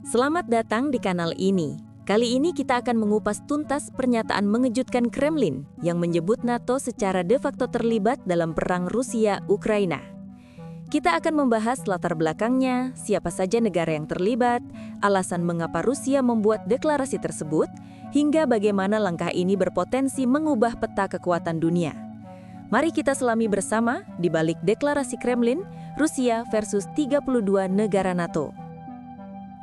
Selamat datang di kanal ini. Kali ini kita akan mengupas tuntas pernyataan mengejutkan Kremlin yang menyebut NATO secara de facto terlibat dalam perang Rusia-Ukraina. Kita akan membahas latar belakangnya, siapa saja negara yang terlibat, alasan mengapa Rusia membuat deklarasi tersebut, hingga bagaimana langkah ini berpotensi mengubah peta kekuatan dunia. Mari kita selami bersama di balik deklarasi Kremlin, Rusia versus 32 negara NATO.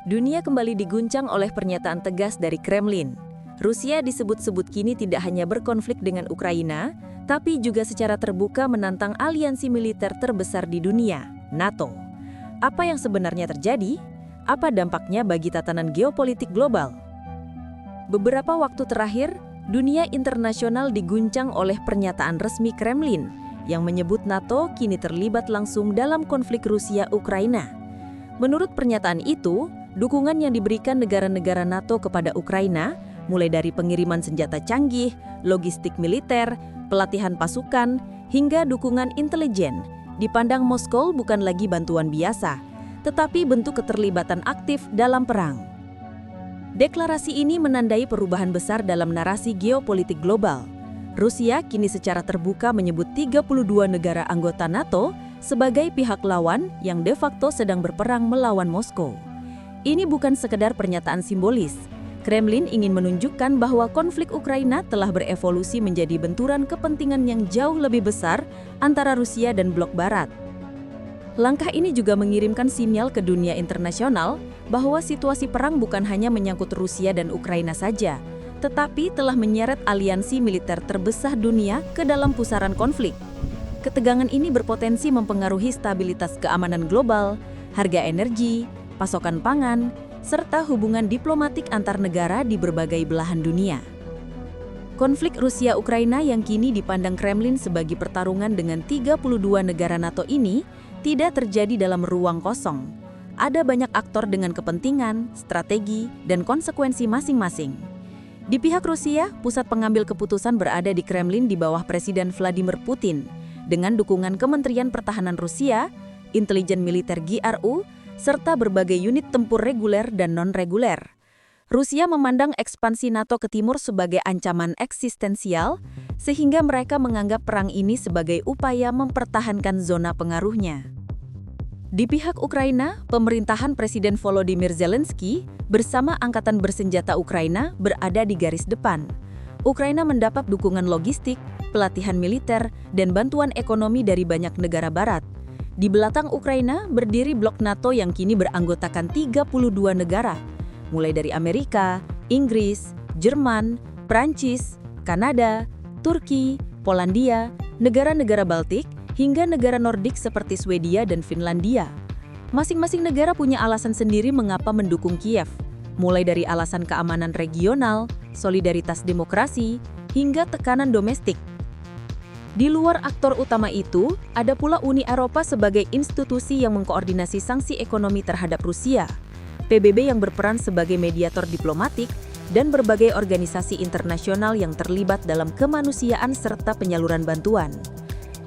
Dunia kembali diguncang oleh pernyataan tegas dari Kremlin. Rusia disebut-sebut kini tidak hanya berkonflik dengan Ukraina, tapi juga secara terbuka menantang aliansi militer terbesar di dunia, NATO. Apa yang sebenarnya terjadi? Apa dampaknya bagi tatanan geopolitik global? Beberapa waktu terakhir, dunia internasional diguncang oleh pernyataan resmi Kremlin yang menyebut NATO kini terlibat langsung dalam konflik Rusia-Ukraina. Menurut pernyataan itu, dukungan yang diberikan negara-negara NATO kepada Ukraina, mulai dari pengiriman senjata canggih, logistik militer, pelatihan pasukan, hingga dukungan intelijen, dipandang Moskow bukan lagi bantuan biasa, tetapi bentuk keterlibatan aktif dalam perang. Deklarasi ini menandai perubahan besar dalam narasi geopolitik global. Rusia kini secara terbuka menyebut 32 negara anggota NATO sebagai pihak lawan yang de facto sedang berperang melawan Moskow. Ini bukan sekedar pernyataan simbolis. Kremlin ingin menunjukkan bahwa konflik Ukraina telah berevolusi menjadi benturan kepentingan yang jauh lebih besar antara Rusia dan blok Barat. Langkah ini juga mengirimkan sinyal ke dunia internasional bahwa situasi perang bukan hanya menyangkut Rusia dan Ukraina saja, tetapi telah menyeret aliansi militer terbesar dunia ke dalam pusaran konflik. Ketegangan ini berpotensi mempengaruhi stabilitas keamanan global, harga energi, pasokan pangan, serta hubungan diplomatik antar negara di berbagai belahan dunia. Konflik Rusia-Ukraina yang kini dipandang Kremlin sebagai pertarungan dengan 32 negara NATO ini tidak terjadi dalam ruang kosong. Ada banyak aktor dengan kepentingan, strategi, dan konsekuensi masing-masing. Di pihak Rusia, pusat pengambil keputusan berada di Kremlin di bawah Presiden Vladimir Putin, dengan dukungan Kementerian Pertahanan Rusia, intelijen militer GRU, serta berbagai unit tempur reguler dan non-reguler. Rusia memandang ekspansi NATO ke timur sebagai ancaman eksistensial, sehingga mereka menganggap perang ini sebagai upaya mempertahankan zona pengaruhnya. Di pihak Ukraina, pemerintahan Presiden Volodymyr Zelensky bersama Angkatan Bersenjata Ukraina berada di garis depan. Ukraina mendapat dukungan logistik, pelatihan militer, dan bantuan ekonomi dari banyak negara barat. Di belakang Ukraina berdiri blok NATO yang kini beranggotakan 32 negara, mulai dari Amerika, Inggris, Jerman, Prancis, Kanada, Turki, Polandia, negara-negara Baltik, hingga negara Nordik seperti Swedia dan Finlandia. Masing-masing negara punya alasan sendiri mengapa mendukung Kiev, mulai dari alasan keamanan regional, solidaritas demokrasi, hingga tekanan domestik. Di luar aktor utama itu, ada pula Uni Eropa sebagai institusi yang mengkoordinasi sanksi ekonomi terhadap Rusia, PBB yang berperan sebagai mediator diplomatik, dan berbagai organisasi internasional yang terlibat dalam kemanusiaan serta penyaluran bantuan.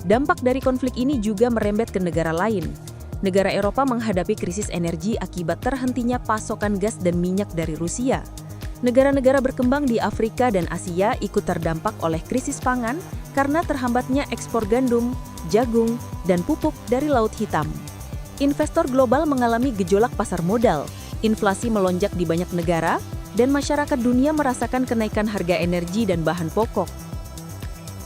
Dampak dari konflik ini juga merembet ke negara lain. Negara Eropa menghadapi krisis energi akibat terhentinya pasokan gas dan minyak dari Rusia. Negara-negara berkembang di Afrika dan Asia ikut terdampak oleh krisis pangan karena terhambatnya ekspor gandum, jagung, dan pupuk dari Laut Hitam. Investor global mengalami gejolak pasar modal, inflasi melonjak di banyak negara, dan masyarakat dunia merasakan kenaikan harga energi dan bahan pokok.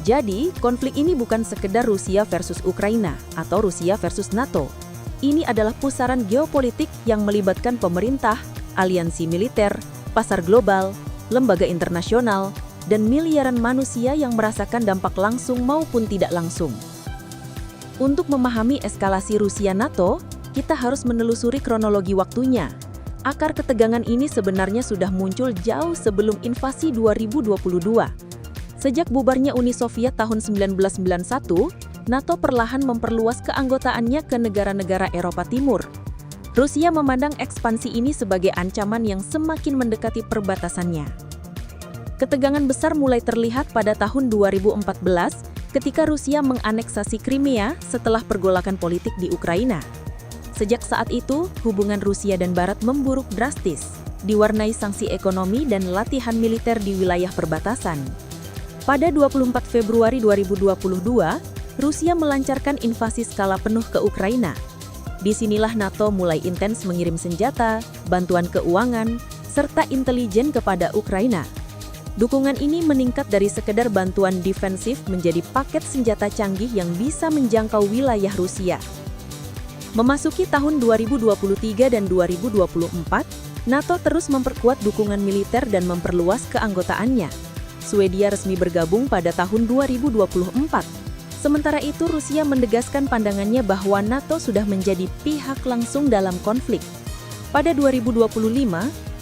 Jadi, konflik ini bukan sekedar Rusia versus Ukraina atau Rusia versus NATO. Ini adalah pusaran geopolitik yang melibatkan pemerintah, aliansi militer, pasar global, lembaga internasional, dan miliaran manusia yang merasakan dampak langsung maupun tidak langsung. Untuk memahami eskalasi Rusia-NATO, kita harus menelusuri kronologi waktunya. Akar ketegangan ini sebenarnya sudah muncul jauh sebelum invasi 2022. Sejak bubarnya Uni Soviet tahun 1991, NATO perlahan memperluas keanggotaannya ke negara-negara Eropa Timur. Rusia memandang ekspansi ini sebagai ancaman yang semakin mendekati perbatasannya. Ketegangan besar mulai terlihat pada tahun 2014 ketika Rusia menganeksasi Crimea setelah pergolakan politik di Ukraina. Sejak saat itu, hubungan Rusia dan Barat memburuk drastis, diwarnai sanksi ekonomi dan latihan militer di wilayah perbatasan. Pada 24 Februari 2022, Rusia melancarkan invasi skala penuh ke Ukraina. Disinilah NATO mulai intens mengirim senjata, bantuan keuangan, serta intelijen kepada Ukraina. Dukungan ini meningkat dari sekedar bantuan defensif menjadi paket senjata canggih yang bisa menjangkau wilayah Rusia. Memasuki tahun 2023 dan 2024, NATO terus memperkuat dukungan militer dan memperluas keanggotaannya. Swedia resmi bergabung pada tahun 2024. Sementara itu, Rusia menegaskan pandangannya bahwa NATO sudah menjadi pihak langsung dalam konflik. Pada 2025,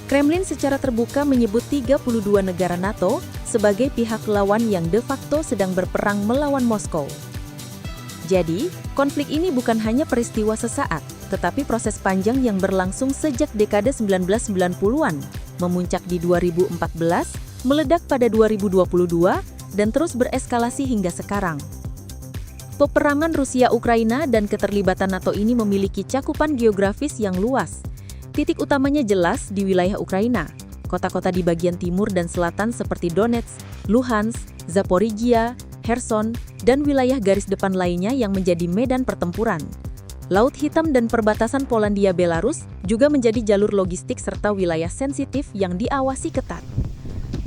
Kremlin secara terbuka menyebut 32 negara NATO sebagai pihak lawan yang de facto sedang berperang melawan Moskow. Jadi, konflik ini bukan hanya peristiwa sesaat, tetapi proses panjang yang berlangsung sejak dekade 1990-an, memuncak di 2014, meledak pada 2022, dan terus bereskalasi hingga sekarang. Peperangan Rusia-Ukraina dan keterlibatan NATO ini memiliki cakupan geografis yang luas. Titik utamanya jelas di wilayah Ukraina. Kota-kota di bagian timur dan selatan seperti Donetsk, Luhansk, Zaporizhia, Kherson, dan wilayah garis depan lainnya yang menjadi medan pertempuran. Laut Hitam dan perbatasan Polandia-Belarus juga menjadi jalur logistik serta wilayah sensitif yang diawasi ketat.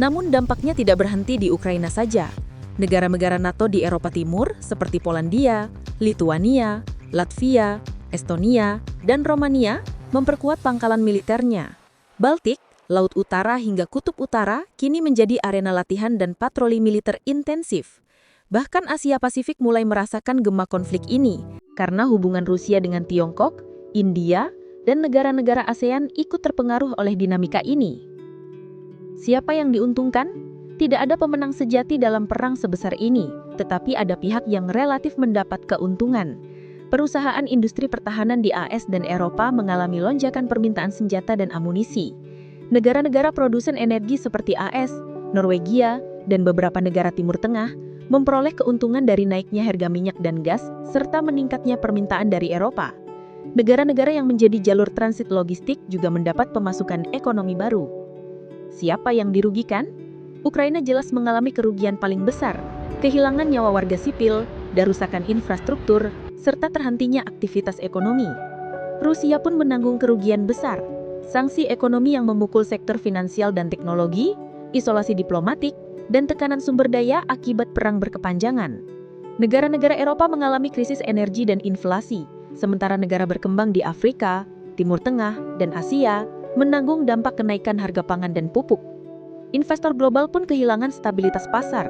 Namun dampaknya tidak berhenti di Ukraina saja. Negara-negara NATO di Eropa Timur seperti Polandia, Lituania, Latvia, Estonia, dan Romania memperkuat pangkalan militernya. Baltik, Laut Utara hingga Kutub Utara kini menjadi arena latihan dan patroli militer intensif. Bahkan Asia Pasifik mulai merasakan gema konflik ini, karena hubungan Rusia dengan Tiongkok, India, dan negara-negara ASEAN ikut terpengaruh oleh dinamika ini. Siapa yang diuntungkan? Tidak ada pemenang sejati dalam perang sebesar ini, tetapi ada pihak yang relatif mendapat keuntungan. Perusahaan industri pertahanan di AS dan Eropa mengalami lonjakan permintaan senjata dan amunisi. Negara-negara produsen energi seperti AS, Norwegia, dan beberapa negara Timur Tengah memperoleh keuntungan dari naiknya harga minyak dan gas serta meningkatnya permintaan dari Eropa. Negara-negara yang menjadi jalur transit logistik juga mendapat pemasukan ekonomi baru. Siapa yang dirugikan? Ukraina jelas mengalami kerugian paling besar, kehilangan nyawa warga sipil, dan rusakan infrastruktur, serta terhentinya aktivitas ekonomi. Rusia pun menanggung kerugian besar, sanksi ekonomi yang memukul sektor finansial dan teknologi, isolasi diplomatik, dan tekanan sumber daya akibat perang berkepanjangan. Negara-negara Eropa mengalami krisis energi dan inflasi, sementara negara berkembang di Afrika, Timur Tengah, dan Asia menanggung dampak kenaikan harga pangan dan pupuk. Investor global pun kehilangan stabilitas pasar,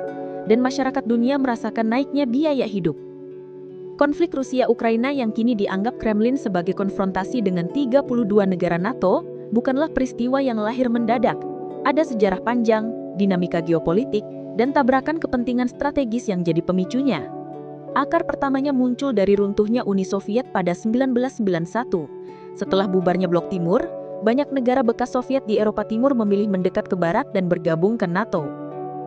dan masyarakat dunia merasakan naiknya biaya hidup. Konflik Rusia-Ukraina yang kini dianggap Kremlin sebagai konfrontasi dengan 32 negara NATO bukanlah peristiwa yang lahir mendadak. Ada sejarah panjang, dinamika geopolitik, dan tabrakan kepentingan strategis yang jadi pemicunya. Akar pertamanya muncul dari runtuhnya Uni Soviet pada 1991. Setelah bubarnya Blok Timur, banyak negara bekas Soviet di Eropa Timur memilih mendekat ke Barat dan bergabung ke NATO.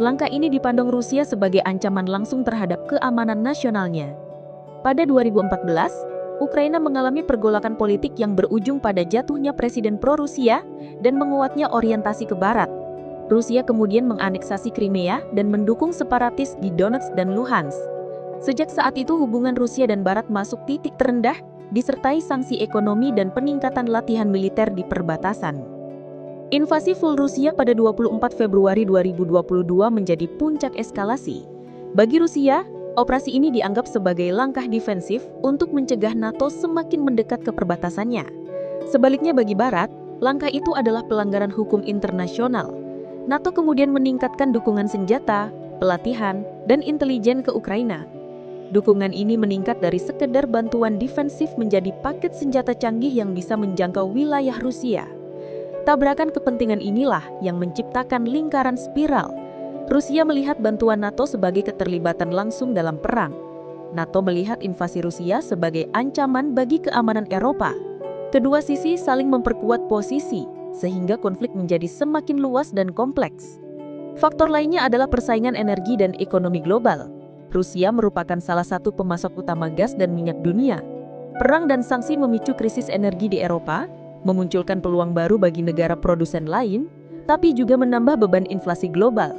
Langkah ini dipandang Rusia sebagai ancaman langsung terhadap keamanan nasionalnya. Pada 2014, Ukraina mengalami pergolakan politik yang berujung pada jatuhnya presiden pro-Rusia dan menguatnya orientasi ke Barat. Rusia kemudian menganeksasi Crimea dan mendukung separatis di Donetsk dan Luhansk. Sejak saat itu hubungan Rusia dan Barat masuk titik terendah, disertai sanksi ekonomi dan peningkatan latihan militer di perbatasan. Invasi full Rusia pada 24 Februari 2022 menjadi puncak eskalasi. Bagi Rusia, operasi ini dianggap sebagai langkah defensif untuk mencegah NATO semakin mendekat ke perbatasannya. Sebaliknya bagi Barat, langkah itu adalah pelanggaran hukum internasional. NATO kemudian meningkatkan dukungan senjata, pelatihan, dan intelijen ke Ukraina. Dukungan ini meningkat dari sekedar bantuan defensif menjadi paket senjata canggih yang bisa menjangkau wilayah Rusia. Tabrakan kepentingan inilah yang menciptakan lingkaran spiral. Rusia melihat bantuan NATO sebagai keterlibatan langsung dalam perang. NATO melihat invasi Rusia sebagai ancaman bagi keamanan Eropa. Kedua sisi saling memperkuat posisi, sehingga konflik menjadi semakin luas dan kompleks. Faktor lainnya adalah persaingan energi dan ekonomi global. Rusia merupakan salah satu pemasok utama gas dan minyak dunia. Perang dan sanksi memicu krisis energi di Eropa, memunculkan peluang baru bagi negara produsen lain, tapi juga menambah beban inflasi global.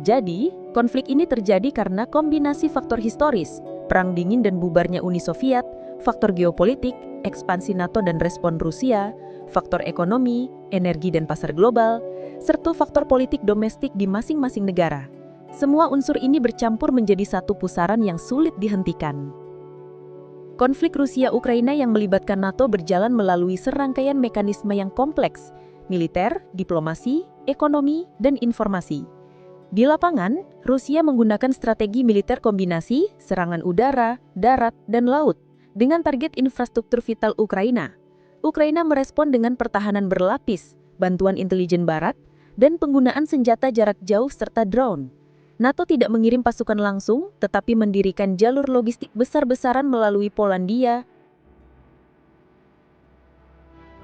Jadi, konflik ini terjadi karena kombinasi faktor historis, Perang Dingin dan bubarnya Uni Soviet, faktor geopolitik, ekspansi NATO dan respon Rusia, faktor ekonomi, energi dan pasar global, serta faktor politik domestik di masing-masing negara. Semua unsur ini bercampur menjadi satu pusaran yang sulit dihentikan. Konflik Rusia-Ukraina yang melibatkan NATO berjalan melalui serangkaian mekanisme yang kompleks, militer, diplomasi, ekonomi, dan informasi. Di lapangan, Rusia menggunakan strategi militer kombinasi, serangan udara, darat, dan laut, dengan target infrastruktur vital Ukraina. Ukraina merespon dengan pertahanan berlapis, bantuan intelijen barat, dan penggunaan senjata jarak jauh serta drone. NATO tidak mengirim pasukan langsung, tetapi mendirikan jalur logistik besar-besaran melalui Polandia,